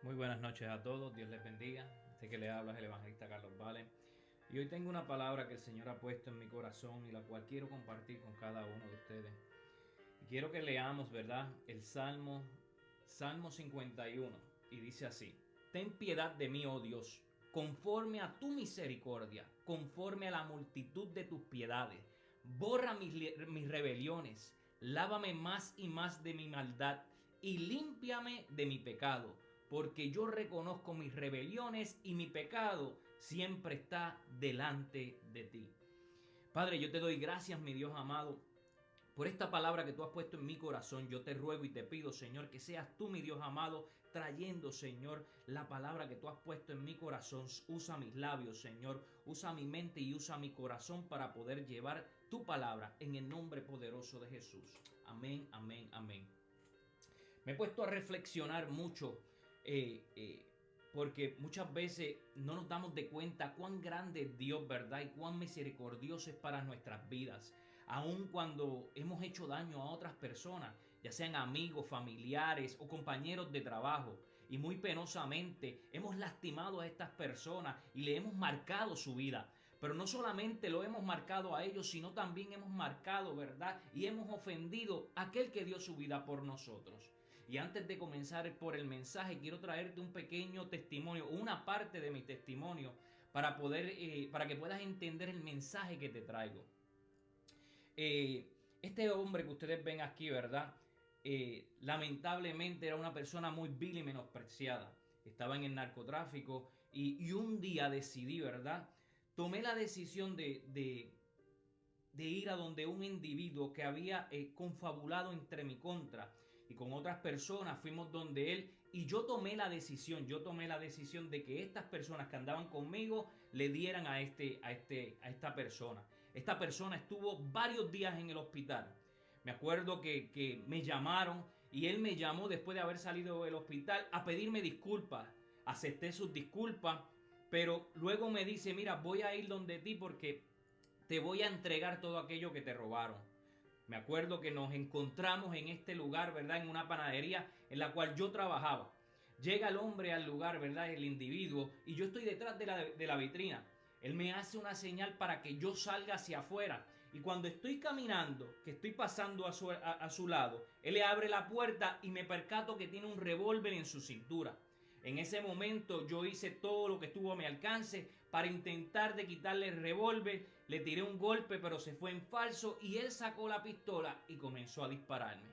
Muy buenas noches a todos, Dios les bendiga. Este que le habla es el evangelista Carlos Vale. Y hoy tengo una palabra que el Señor ha puesto en mi corazón y la cual quiero compartir con cada uno de ustedes. Y quiero que leamos, ¿verdad? El Salmo 51. Y dice así: Ten piedad de mí, oh Dios, conforme a tu misericordia, conforme a la multitud de tus piedades. Borra mis rebeliones, lávame más y más de mi maldad y límpiame de mi pecado, porque yo reconozco mis rebeliones y mi pecado siempre está delante de ti. Padre, yo te doy gracias, mi Dios amado, por esta palabra que tú has puesto en mi corazón. Yo te ruego y te pido, Señor, que seas tú, mi Dios amado, trayendo, Señor, la palabra que tú has puesto en mi corazón. Usa mis labios, Señor, usa mi mente y usa mi corazón para poder llevar tu palabra en el nombre poderoso de Jesús. Amén, amén, amén. Me he puesto a reflexionar mucho eh, eh, porque muchas veces no nos damos de cuenta cuán grande es Dios, ¿verdad? Y cuán misericordioso es para nuestras vidas. Aun cuando hemos hecho daño a otras personas, ya sean amigos, familiares o compañeros de trabajo, y muy penosamente hemos lastimado a estas personas y le hemos marcado su vida. Pero no solamente lo hemos marcado a ellos, sino también hemos marcado, ¿verdad? Y hemos ofendido a aquel que dio su vida por nosotros. Y antes de comenzar por el mensaje, quiero traerte un pequeño testimonio, una parte de mi testimonio, para que puedas entender el mensaje que te traigo. Este hombre que ustedes ven aquí, ¿verdad? Lamentablemente era una persona muy vil y menospreciada. Estaba en el narcotráfico y un día decidí, ¿verdad? Tomé la decisión de ir a donde un individuo que había confabulado entre mi contra y con otras personas. Fuimos donde él y yo tomé la decisión de que estas personas que andaban conmigo le dieran a esta persona. Esta persona estuvo varios días en el hospital. Me acuerdo que me llamaron y él me llamó después de haber salido del hospital a pedirme disculpas. Acepté sus disculpas, pero luego me dice: mira, voy a ir donde ti porque te voy a entregar todo aquello que te robaron. Me acuerdo que nos encontramos en este lugar, ¿verdad? En una panadería en la cual yo trabajaba. Llega el hombre al lugar, ¿verdad? El individuo, y yo estoy detrás de la vitrina. Él me hace una señal para que yo salga hacia afuera. Y cuando estoy caminando, que estoy pasando a su lado, él le abre la puerta y me percato que tiene un revólver en su cintura. En ese momento yo hice todo lo que estuvo a mi alcance para intentar de quitarle el revólver. Le tiré un golpe, pero se fue en falso y él sacó la pistola y comenzó a dispararme.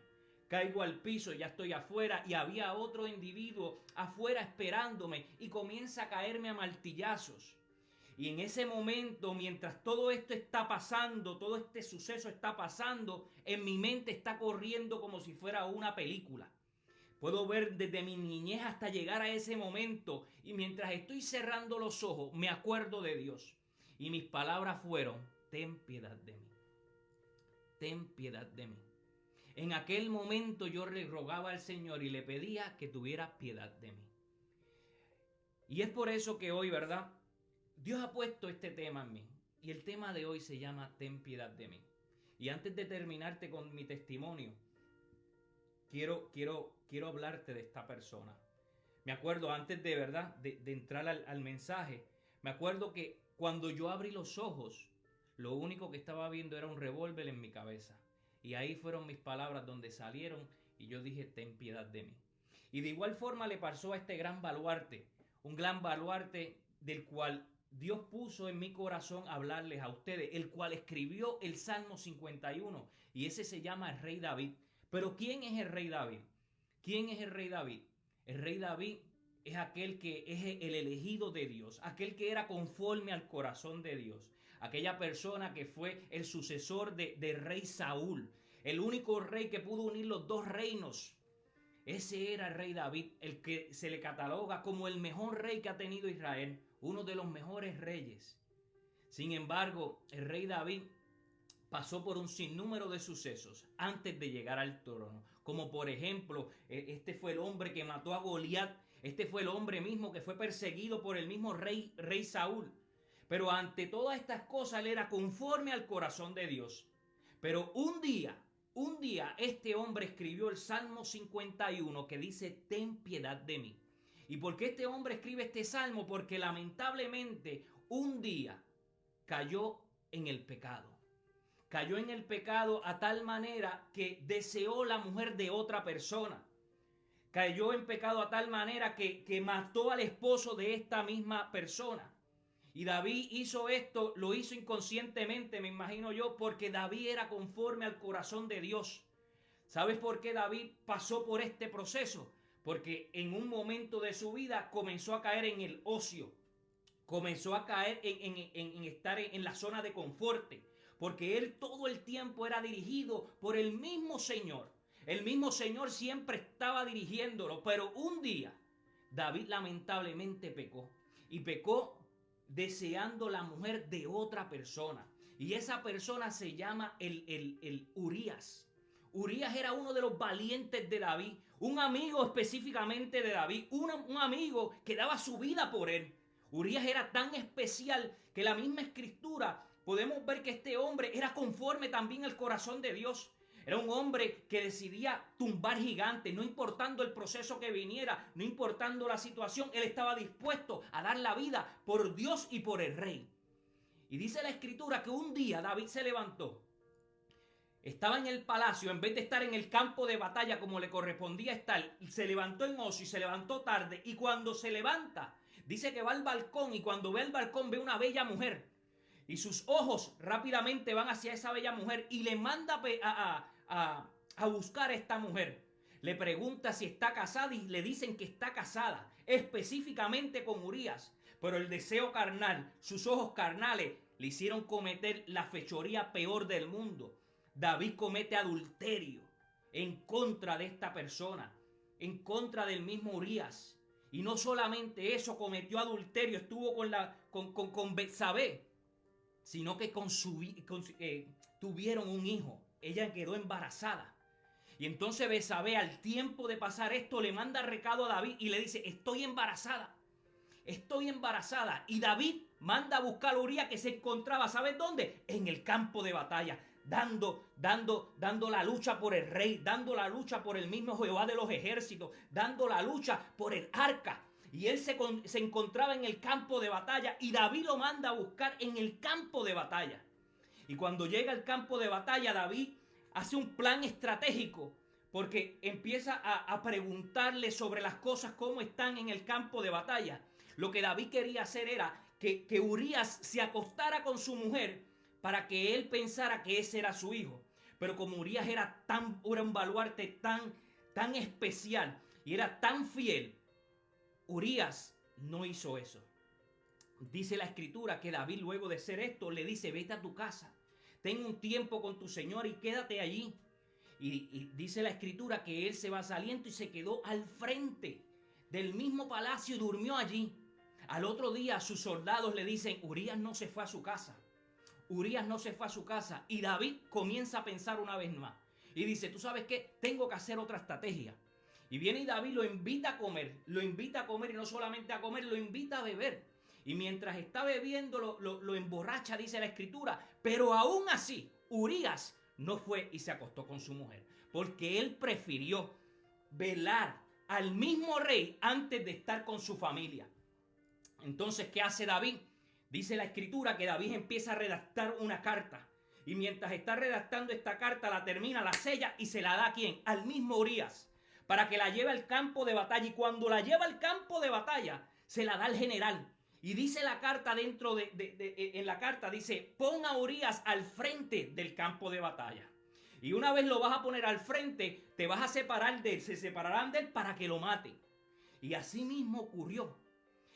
Caigo al piso, ya estoy afuera y había otro individuo afuera esperándome y comienza a caerme a martillazos. Y en ese momento, mientras todo esto está pasando, todo este suceso está pasando, en mi mente está corriendo como si fuera una película. Puedo ver desde mi niñez hasta llegar a ese momento, y mientras estoy cerrando los ojos me acuerdo de Dios. Y mis palabras fueron: ten piedad de mí, ten piedad de mí. En aquel momento yo le rogaba al Señor y le pedía que tuviera piedad de mí. Y es por eso que hoy, ¿verdad? Dios ha puesto este tema en mí. Y el tema de hoy se llama Ten piedad de mí. Y antes de terminarte con mi testimonio, quiero hablarte de esta persona. Me acuerdo, antes de verdad, de entrar al mensaje, me acuerdo que cuando yo abrí los ojos, lo único que estaba viendo era un revólver en mi cabeza. Y ahí fueron mis palabras donde salieron y yo dije: ten piedad de mí. Y de igual forma le pasó a este gran baluarte, un gran baluarte del cual Dios puso en mi corazón hablarles a ustedes, el cual escribió el Salmo 51, y ese se llama el Rey David. Pero ¿quién es el Rey David? ¿Quién es el Rey David? El Rey David es aquel que es el elegido de Dios, aquel que era conforme al corazón de Dios, aquella persona que fue el sucesor de rey Saúl, el único rey que pudo unir los dos reinos. Ese era el rey David, el que se le cataloga como el mejor rey que ha tenido Israel, uno de los mejores reyes. Sin embargo, el rey David pasó por un sinnúmero de sucesos antes de llegar al trono, como por ejemplo, este fue el hombre que mató a Goliat, este fue el hombre mismo que fue perseguido por el mismo rey Saúl. Pero ante todas estas cosas él era conforme al corazón de Dios. Pero un día este hombre escribió el Salmo 51 que dice: ten piedad de mí. ¿Y por qué este hombre escribe este salmo? Porque lamentablemente un día cayó en el pecado. Cayó en el pecado a tal manera que deseó la mujer de otra persona. Cayó en pecado a tal manera que mató al esposo de esta misma persona. Y David hizo esto, lo hizo inconscientemente, me imagino yo, porque David era conforme al corazón de Dios. ¿Sabes por qué David pasó por este proceso? Porque en un momento de su vida comenzó a caer en el ocio, comenzó a caer en estar en la zona de confort, porque él todo el tiempo era dirigido por el mismo Señor. El mismo Señor siempre estaba dirigiéndolo, pero un día David lamentablemente pecó, y pecó deseando la mujer de otra persona. Y esa persona se llama el Urías. Urías era uno de los valientes de David, un amigo específicamente de David, un amigo que daba su vida por él. Urías era tan especial que la misma escritura podemos ver que este hombre era conforme también al corazón de Dios. Era un hombre que decidía tumbar gigantes, no importando el proceso que viniera, no importando la situación, él estaba dispuesto a dar la vida por Dios y por el rey. Y dice la escritura que un día David se levantó, estaba en el palacio, en vez de estar en el campo de batalla como le correspondía estar, se levantó en ocio y se levantó tarde, y cuando se levanta, dice que va al balcón, y cuando ve al balcón ve una bella mujer, y sus ojos rápidamente van hacia esa bella mujer y le manda a buscar a esta mujer. Le pregunta si está casada y le dicen que está casada, específicamente con Urías. Pero el deseo carnal, sus ojos carnales, le hicieron cometer la fechoría peor del mundo. David comete adulterio en contra de esta persona, en contra del mismo Urías. Y no solamente eso, cometió adulterio, estuvo con Betsabé, sino que tuvieron un hijo. Ella quedó embarazada. Y entonces Betsabé, al tiempo de pasar esto, le manda recado a David y le dice: estoy embarazada, estoy embarazada. Y David manda a buscar a Urías, que se encontraba, ¿sabes dónde? En el campo de batalla, dando la lucha por el rey, dando la lucha por el mismo Jehová de los ejércitos, dando la lucha por el arca. Y él se encontraba en el campo de batalla, y David lo manda a buscar en el campo de batalla. Y cuando llega al campo de batalla, David hace un plan estratégico, porque empieza a preguntarle sobre las cosas, cómo están en el campo de batalla. Lo que David quería hacer era que Urías se acostara con su mujer para que él pensara que ese era su hijo. Pero como Urías era un baluarte tan especial y era tan fiel, Urías no hizo eso. Dice la escritura que David, luego de hacer esto, le dice: vete a tu casa, ten un tiempo con tu señor y quédate allí. Y dice la escritura que él se va saliendo y se quedó al frente del mismo palacio y durmió allí. Al otro día sus soldados le dicen: Urías no se fue a su casa. Urías no se fue a su casa. Y David comienza a pensar una vez más. Y dice: ¿tú sabes qué? Tengo que hacer otra estrategia. Y viene y David lo invita a comer. Lo invita a comer, y no solamente a comer, lo invita a beber. Y mientras está bebiendo lo emborracha, dice la escritura. Pero aún así, Urías no fue y se acostó con su mujer, porque él prefirió velar al mismo rey antes de estar con su familia. Entonces, ¿qué hace David? Dice la escritura que David empieza a redactar una carta. Y mientras está redactando esta carta, la termina, la sella y se la da ¿a quién? Al mismo Urías, para que la lleve al campo de batalla. Y cuando la lleva al campo de batalla, se la da al general. Y dice la carta en la carta, dice: pon a Urías al frente del campo de batalla. Y una vez lo vas a poner al frente, te vas a separar de él, se separarán de él para que lo maten. Y así mismo ocurrió.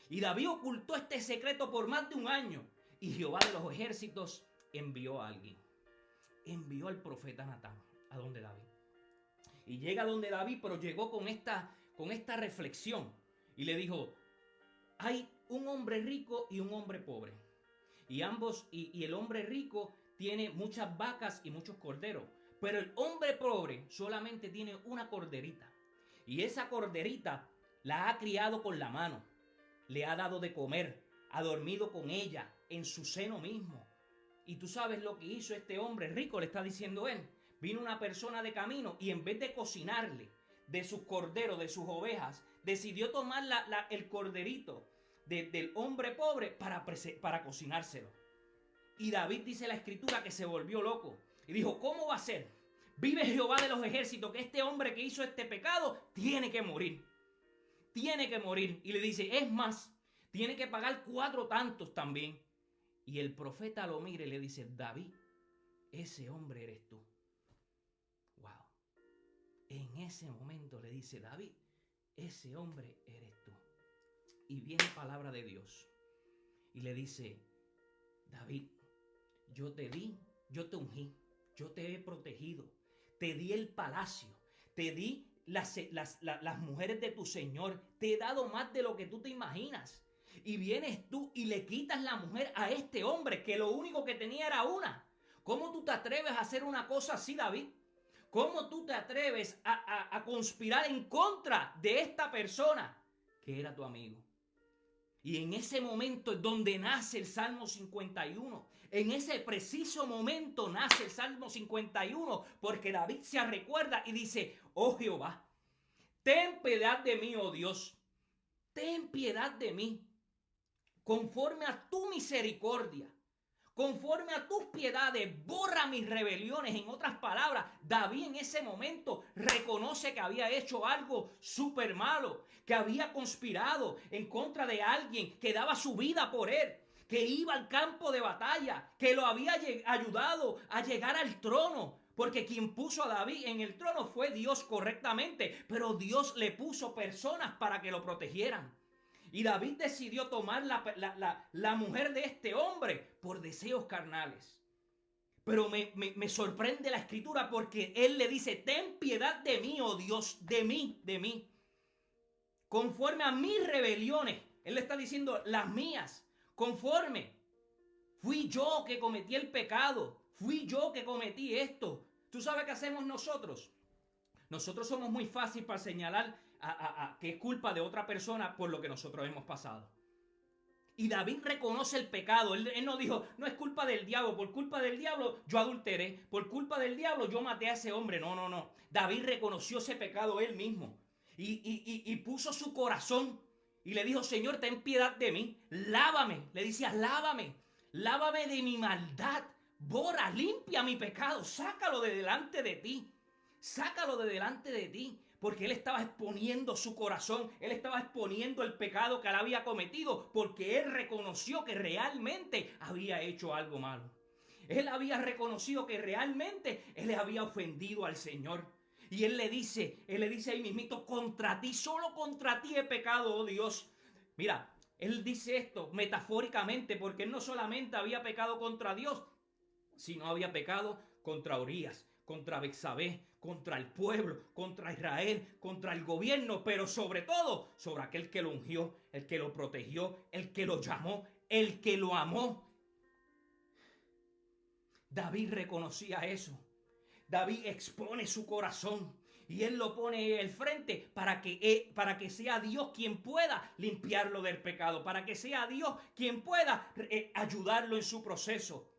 Y David ocultó este secreto por más de un año. Y Jehová de los ejércitos envió a alguien. Envió al profeta Natán a donde David. Y llega donde David, pero llegó con esta reflexión. Y le dijo: hay un hombre rico y un hombre pobre. Y el hombre rico tiene muchas vacas y muchos corderos. Pero el hombre pobre solamente tiene una corderita. Y esa corderita la ha criado con la mano. Le ha dado de comer, ha dormido con ella en su seno mismo. Y tú sabes lo que hizo este hombre rico, le está diciendo él. Vino una persona de camino y en vez de cocinarle, de sus corderos, de sus ovejas, decidió tomar el corderito del hombre pobre para cocinárselo. Y David, dice la escritura, que se volvió loco y dijo: ¿cómo va a ser? Vive Jehová de los ejércitos, que este hombre que hizo este pecado tiene que morir. Tiene que morir. Y le dice: es más, tiene que pagar 4 tantos también. Y el profeta lo mira y le dice: David, ese hombre eres tú. Wow. En ese momento le dice: David, ese hombre eres tú. Y viene palabra de Dios y le dice: David, yo te di, yo te ungí, yo te he protegido, te di el palacio, te di las mujeres de tu Señor, te he dado más de lo que tú te imaginas. Y vienes tú y le quitas la mujer a este hombre que lo único que tenía era una. ¿Cómo tú te atreves a hacer una cosa así, David? ¿Cómo tú te atreves a conspirar en contra de esta persona que era tu amigo? Y en ese momento es donde nace el Salmo 51. En ese preciso momento nace el Salmo 51, porque David se recuerda y dice: oh Jehová, ten piedad de mí, oh Dios, ten piedad de mí, conforme a tu misericordia, conforme a tus piedades, borra mis rebeliones. En otras palabras, David en ese momento reconoce que había hecho algo súper malo, que había conspirado en contra de alguien que daba su vida por él, que iba al campo de batalla, que lo había ayudado a llegar al trono. Porque quien puso a David en el trono fue Dios, correctamente, pero Dios le puso personas para que lo protegieran. Y David decidió tomar la mujer de este hombre por deseos carnales. Pero me sorprende la escritura, porque él le dice: ten piedad de mí, oh Dios, de mí. Conforme a mis rebeliones. Él le está diciendo: las mías. Conforme. Fui yo que cometí el pecado. Fui yo que cometí esto. ¿Tú sabes qué hacemos nosotros? Nosotros somos muy fácil para señalar que es culpa de otra persona por lo que nosotros hemos pasado. Y David reconoce el pecado. Él no dijo: no es culpa del diablo, por culpa del diablo yo adulteré, por culpa del diablo yo maté a ese hombre. No. David reconoció ese pecado él mismo. Y puso su corazón y le dijo: Señor, ten piedad de mí. Lávame. Le decía: lávame. Lávame de mi maldad. Borra, limpia mi pecado. Sácalo de delante de ti. Sácalo de delante de ti. Porque él estaba exponiendo su corazón, él estaba exponiendo el pecado que él había cometido, porque él reconoció que realmente había hecho algo malo. Él había reconocido que realmente él le había ofendido al Señor. Y él le dice ahí mismito: contra ti, solo contra ti he pecado, oh Dios. Mira, él dice esto metafóricamente, porque él no solamente había pecado contra Dios, sino había pecado contra Urías, contra Betsabé, contra el pueblo, contra Israel, contra el gobierno, pero sobre todo sobre aquel que lo ungió, el que lo protegió, el que lo llamó, el que lo amó. David reconocía eso. David expone su corazón y él lo pone al frente para que sea Dios quien pueda limpiarlo del pecado, para que sea Dios quien pueda ayudarlo en su proceso.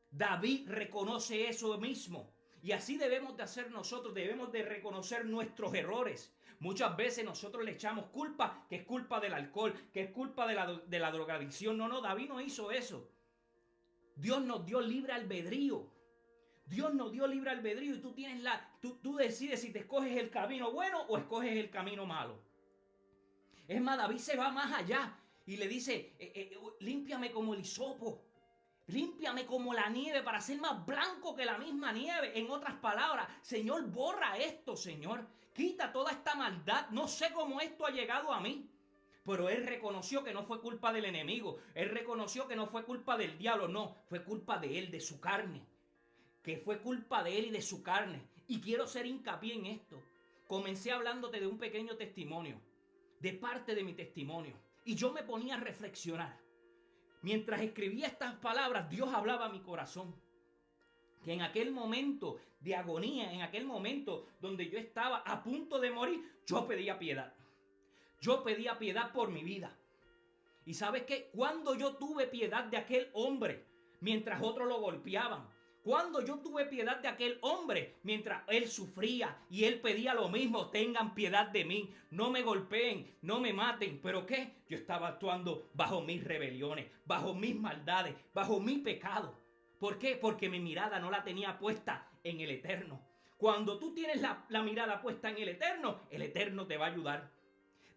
David reconoce eso mismo. Y así debemos de hacer nosotros. Debemos de reconocer nuestros errores. Muchas veces nosotros le echamos culpa, que es culpa del alcohol, que es culpa de la drogadicción. No, David no hizo eso. Dios nos dio libre albedrío. Dios nos dio libre albedrío y tú decides si te escoges el camino bueno o escoges el camino malo. Es más, David se va más allá y le dice: límpiame como el hisopo. Límpiame como la nieve, para ser más blanco que la misma nieve. En otras palabras, Señor, borra esto, Señor. Quita toda esta maldad. No sé cómo esto ha llegado a mí. Pero él reconoció que no fue culpa del enemigo. Él reconoció que no fue culpa del diablo. No, fue culpa de él, de su carne. Que fue culpa de él y de su carne. Y quiero hacer hincapié en esto. Comencé hablándote de un pequeño testimonio. De parte de mi testimonio. Y yo me ponía a reflexionar. Mientras escribía estas palabras, Dios hablaba a mi corazón. Que en aquel momento de agonía, en aquel momento donde yo estaba a punto de morir, yo pedía piedad. Yo pedía piedad por mi vida. ¿Y sabes qué? Cuando yo tuve piedad de aquel hombre, mientras otros lo golpeaban, Cuando yo tuve piedad de aquel hombre, mientras él sufría y él pedía lo mismo, tengan piedad de mí, no me golpeen, no me maten. ¿Pero qué? Yo estaba actuando bajo mis rebeliones, bajo mis maldades, bajo mi pecado. ¿Por qué? Porque mi mirada no la tenía puesta en el Eterno. Cuando tú tienes la mirada puesta en el Eterno te va a ayudar.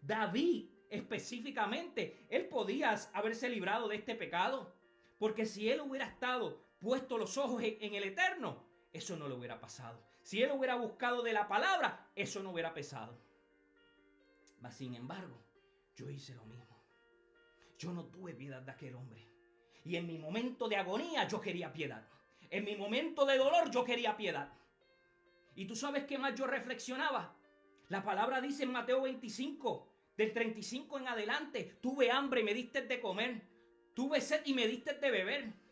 David específicamente, él podía haberse librado de este pecado, porque si él hubiera estado puesto los ojos en el Eterno, eso no le hubiera pasado. Si él hubiera buscado de la palabra, eso no hubiera pesado. Mas sin embargo, yo hice lo mismo. Yo no tuve piedad de aquel hombre. Y en mi momento de agonía yo quería piedad. En mi momento de dolor yo quería piedad. ¿Y tú sabes qué más yo reflexionaba? La palabra dice en Mateo 25, del 35 en adelante: tuve hambre y me diste de comer. Tuve sed y me diste de beber.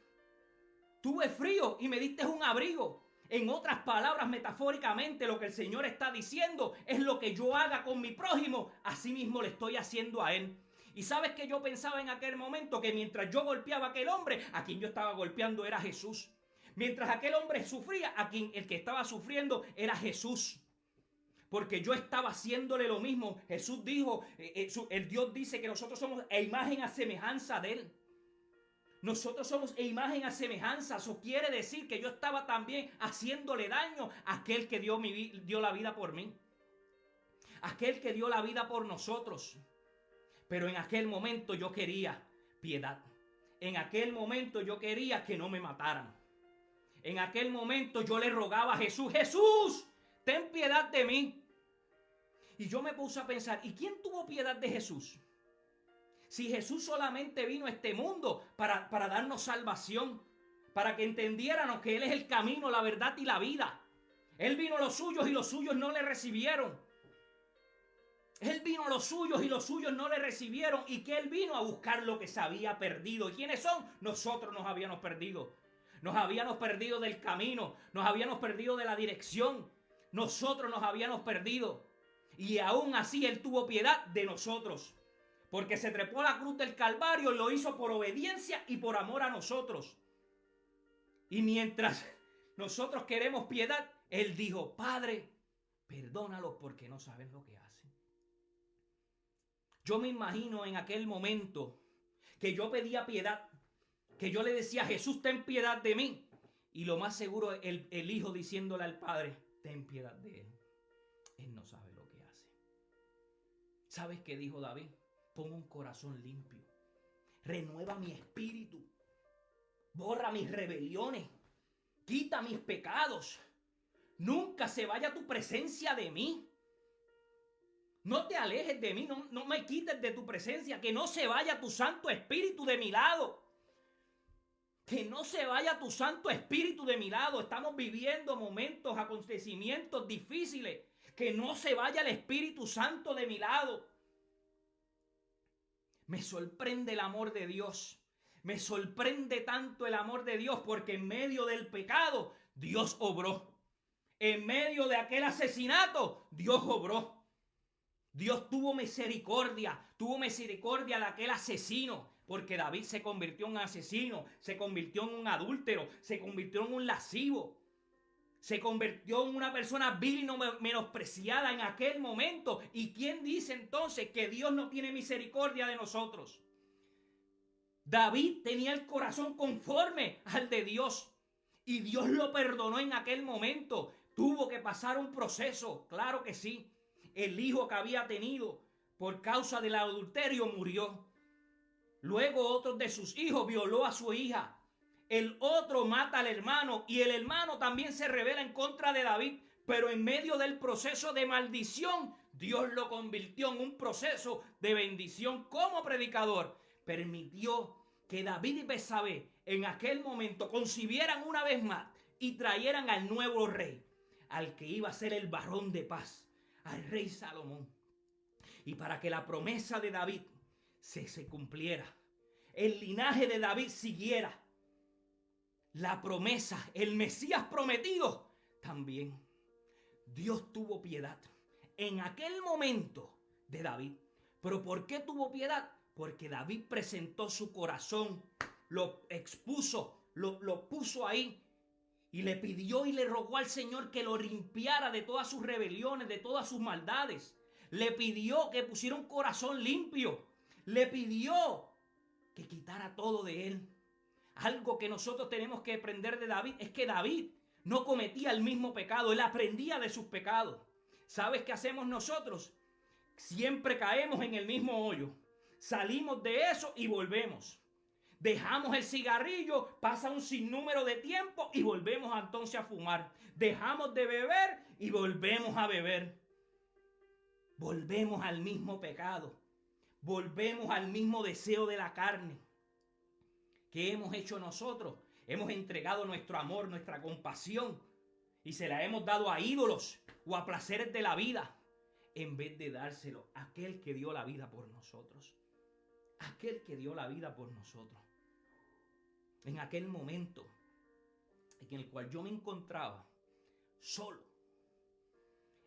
Tuve frío y me diste un abrigo. En otras palabras, metafóricamente, lo que el Señor está diciendo es: lo que yo haga con mi prójimo, así mismo le estoy haciendo a él. Y sabes que yo pensaba en aquel momento que mientras yo golpeaba a aquel hombre, a quien yo estaba golpeando era Jesús. Mientras aquel hombre sufría, el que estaba sufriendo era Jesús. Porque yo estaba haciéndole lo mismo. Jesús dijo, el Dios dice que nosotros somos imagen a semejanza de él. Nosotros somos imagen a semejanza. Eso quiere decir que yo estaba también haciéndole daño a aquel que dio la vida por mí. Aquel que dio la vida por nosotros. Pero en aquel momento yo quería piedad. En aquel momento yo quería que no me mataran. En aquel momento yo le rogaba a Jesús: Jesús, ten piedad de mí. Y yo me puse a pensar: ¿y quién tuvo piedad de Jesús? Si Jesús solamente vino a este mundo para darnos salvación, para que entendiéramos que Él es el camino, la verdad y la vida. Él vino a los suyos y los suyos no le recibieron. Él vino a los suyos y los suyos no le recibieron. Y que Él vino a buscar lo que se había perdido. ¿Y quiénes son? Nosotros nos habíamos perdido. Nos habíamos perdido del camino. Nos habíamos perdido de la dirección. Nosotros nos habíamos perdido. Y aún así Él tuvo piedad de nosotros. Porque se trepó a la cruz del Calvario y lo hizo por obediencia y por amor a nosotros. Y mientras nosotros queremos piedad, Él dijo: Padre, perdónalos porque no saben lo que hacen. Yo me imagino en aquel momento que yo pedía piedad, que yo le decía: Jesús, ten piedad de mí. Y lo más seguro, el hijo diciéndole al Padre: ten piedad de él. Él no sabe lo que hace. ¿Sabes qué dijo David? Pon un corazón limpio. Renueva mi espíritu. Borra mis rebeliones. Quita mis pecados. Nunca se vaya tu presencia de mí. No te alejes de mí, no me quites de tu presencia. Que no se vaya tu Santo Espíritu de mi lado. Que no se vaya tu Santo Espíritu de mi lado. Estamos viviendo momentos, acontecimientos difíciles. Que no se vaya el Espíritu Santo de mi lado. Me sorprende el amor de Dios. Me sorprende tanto el amor de Dios porque en medio del pecado Dios obró. En medio de aquel asesinato Dios obró. Dios tuvo misericordia de aquel asesino, porque David se convirtió en un asesino, se convirtió en un adúltero, se convirtió en un lascivo, se convirtió en una persona vil y no menospreciada en aquel momento. ¿Y quién dice entonces que Dios no tiene misericordia de nosotros? David tenía el corazón conforme al de Dios y Dios lo perdonó en aquel momento. Tuvo que pasar un proceso, claro que sí. El hijo que había tenido por causa del adulterio murió. Luego otro de sus hijos violó a su hija. El otro mata al hermano y el hermano también se rebela en contra de David. Pero en medio del proceso de maldición, Dios lo convirtió en un proceso de bendición. Como predicador, permitió que David y Betsabé en aquel momento concibieran una vez más y trajeran al nuevo rey, al que iba a ser el varón de paz, al rey Salomón. Y para que la promesa de David se cumpliera, el linaje de David siguiera, la promesa, el Mesías prometido también. Dios tuvo piedad en aquel momento de David. ¿Pero por qué tuvo piedad? Porque David presentó su corazón, lo expuso, lo puso ahí Y le pidió y le rogó al Señor que lo limpiara de todas sus rebeliones, de todas sus maldades. Le pidió que pusiera un corazón limpio. Le pidió que quitara todo de él. Algo que nosotros tenemos que aprender de David es que David no cometía el mismo pecado, él aprendía de sus pecados. ¿Sabes qué hacemos nosotros? Siempre caemos en el mismo hoyo. Salimos de eso y volvemos. Dejamos el cigarrillo, pasa un sinnúmero de tiempo y volvemos entonces a fumar. Dejamos de beber y volvemos a beber. Volvemos al mismo pecado. Volvemos al mismo deseo de la carne. ¿Qué hemos hecho nosotros? Hemos entregado nuestro amor, nuestra compasión y se la hemos dado a ídolos o a placeres de la vida en vez de dárselo a aquel que dio la vida por nosotros. Aquel que dio la vida por nosotros. En aquel momento en el cual yo me encontraba solo,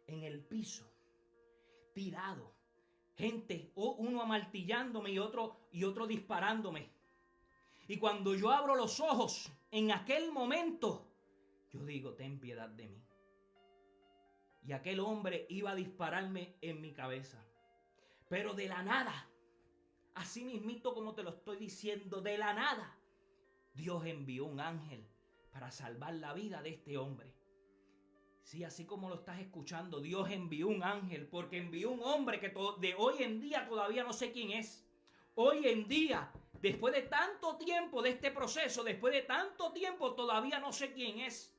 en el piso, tirado, gente, uno amartillándome y otro disparándome. Y cuando yo abro los ojos, en aquel momento, yo digo, ten piedad de mí. Y aquel hombre iba a dispararme en mi cabeza. Pero de la nada, así mismito como te lo estoy diciendo, de la nada, Dios envió un ángel para salvar la vida de este hombre. Sí, así como lo estás escuchando, Dios envió un ángel porque envió un hombre que de hoy en día todavía no sé quién es. Hoy en día, después de tanto tiempo de este proceso, después de tanto tiempo, todavía no sé quién es.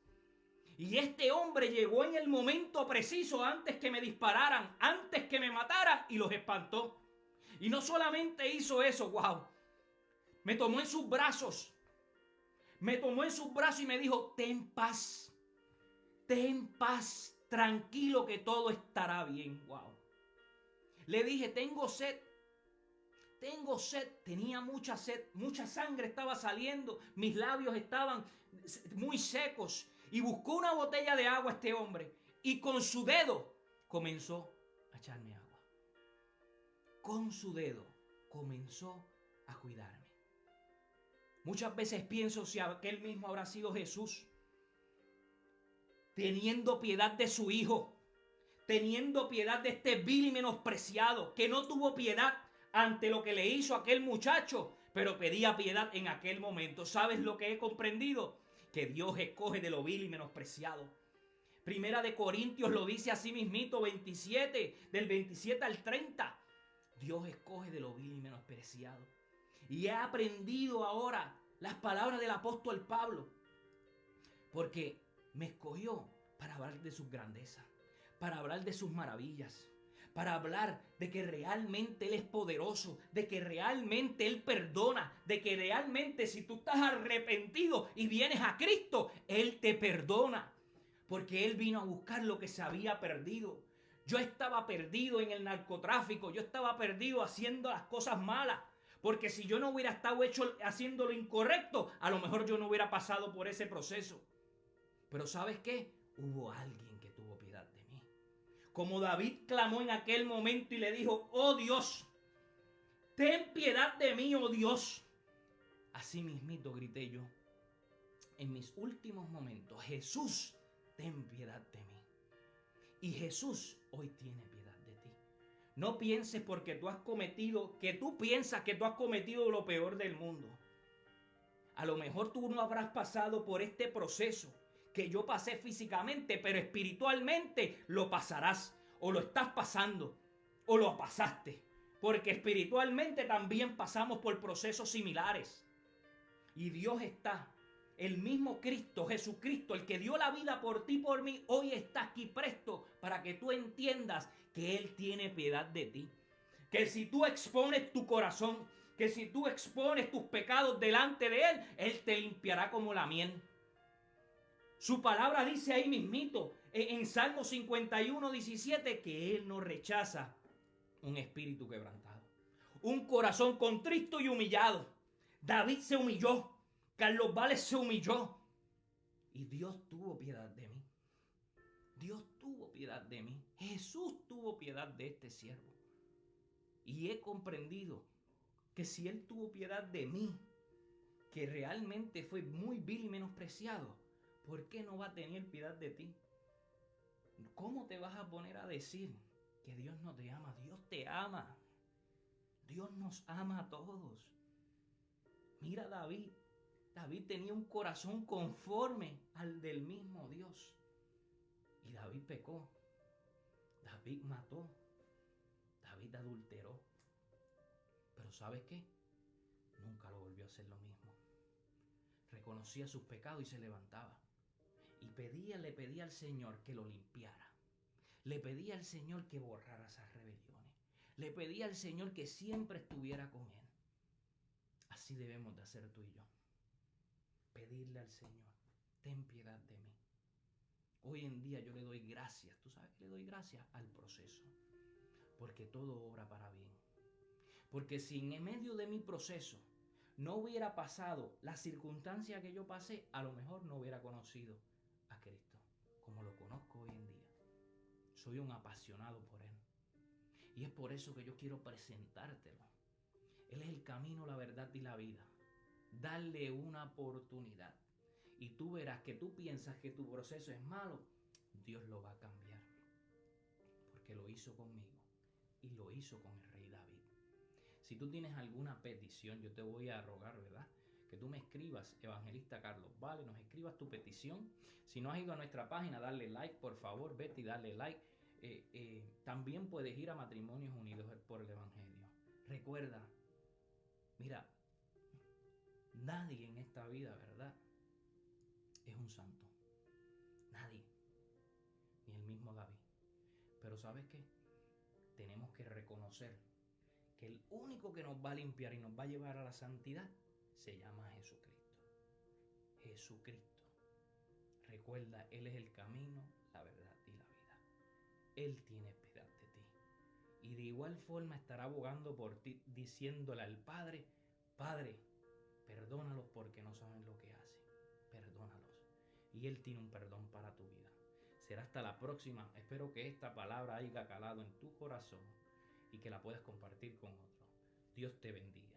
Y este hombre llegó en el momento preciso antes que me dispararan, antes que me mataran y los espantó. Y no solamente hizo eso, wow. Me tomó en sus brazos. Me tomó en sus brazos y me dijo, ten paz, tranquilo que todo estará bien. Wow. Le dije, tengo sed, tenía mucha sed, mucha sangre estaba saliendo, mis labios estaban muy secos. Y buscó una botella de agua este hombre y con su dedo comenzó a echarme agua. Con su dedo comenzó a cuidarme. Muchas veces pienso si aquel mismo habrá sido Jesús, teniendo piedad de su hijo, teniendo piedad de este vil y menospreciado, que no tuvo piedad ante lo que le hizo aquel muchacho, pero pedía piedad en aquel momento. ¿Sabes lo que he comprendido? Que Dios escoge de lo vil y menospreciado. Primera de Corintios lo dice así mismito, 27, del 27 al 30. Dios escoge de lo vil y menospreciado. Y he aprendido ahora las palabras del apóstol Pablo, porque me escogió para hablar de sus grandezas, para hablar de sus maravillas, para hablar de que realmente Él es poderoso, de que realmente Él perdona, de que realmente si tú estás arrepentido y vienes a Cristo, Él te perdona, porque Él vino a buscar lo que se había perdido. Yo estaba perdido en el narcotráfico, yo estaba perdido haciendo las cosas malas, porque si yo no hubiera estado haciendo lo incorrecto, a lo mejor yo no hubiera pasado por ese proceso. Pero ¿sabes qué? Hubo alguien que tuvo piedad de mí. Como David clamó en aquel momento y le dijo, oh Dios, ten piedad de mí, oh Dios. Así mismito grité yo. En mis últimos momentos, Jesús, ten piedad de mí. Y Jesús hoy tiene piedad de ti. No pienses porque tú piensas que tú has cometido lo peor del mundo. A lo mejor tú no habrás pasado por este proceso que yo pasé físicamente, pero espiritualmente lo pasarás, o lo estás pasando, o lo pasaste, porque espiritualmente también pasamos por procesos similares. Y Dios está, el mismo Cristo, Jesucristo, el que dio la vida por ti y por mí, hoy está aquí presto para que tú entiendas que Él tiene piedad de ti. Que si tú expones tu corazón, que si tú expones tus pecados delante de Él, Él te limpiará como la miel. Su palabra dice ahí mismito, en Salmo 51, 17, que Él no rechaza un espíritu quebrantado, un corazón contrito y humillado. David se humilló, Carlos Vales se humilló y Dios tuvo piedad de mí. Dios tuvo piedad de mí. Jesús tuvo piedad de este siervo. Y he comprendido que si Él tuvo piedad de mí, que realmente fue muy vil y menospreciado, ¿Por qué no va a tener piedad de ti? ¿Cómo te vas a poner a decir que Dios no te ama? Dios te ama. Dios nos ama a todos. Mira a David. David tenía un corazón conforme al del mismo Dios. Y David pecó. David mató. David adulteró. Pero ¿sabes qué? Nunca lo volvió a hacer lo mismo. Reconocía sus pecados y se levantaba. Y le pedía al Señor que lo limpiara. Le pedía al Señor que borrara esas rebeliones. Le pedía al Señor que siempre estuviera con él. Así debemos de hacer tú y yo. Pedirle al Señor, ten piedad de mí. Hoy en día yo le doy gracias. ¿Tú sabes que le doy gracias? Al proceso. Porque todo obra para bien. Porque si en medio de mi proceso no hubiera pasado la circunstancia que yo pasé, a lo mejor no hubiera conocido a Cristo como lo conozco hoy en día. Soy un apasionado por Él. Y es por eso que yo quiero presentártelo. Él es el camino, la verdad y la vida. Dale una oportunidad. Y tú verás que tú piensas que tu proceso es malo. Dios lo va a cambiar. Porque lo hizo conmigo. Y lo hizo con el rey David. Si tú tienes alguna petición, yo te voy a rogar, ¿verdad? Que tú me escribas, Evangelista Carlos, ¿vale? Nos escribas tu petición. Si no has ido a nuestra página, dale like, por favor, vete y dale like. También puedes ir a Matrimonios Unidos por el Evangelio. Recuerda, mira, nadie en esta vida, ¿verdad?, es un santo. Nadie. Ni el mismo David. Pero ¿sabes qué? Tenemos que reconocer que el único que nos va a limpiar y nos va a llevar a la santidad se llama Jesucristo. Jesucristo. Recuerda, Él es el camino, la verdad y la vida. Él tiene piedad de ti. Y de igual forma estará abogando por ti, diciéndole al Padre, Padre, perdónalos porque no saben lo que hacen. Perdónalos. Y Él tiene un perdón para tu vida. Será hasta la próxima. Espero que esta palabra haya calado en tu corazón y que la puedas compartir con otros. Dios te bendiga.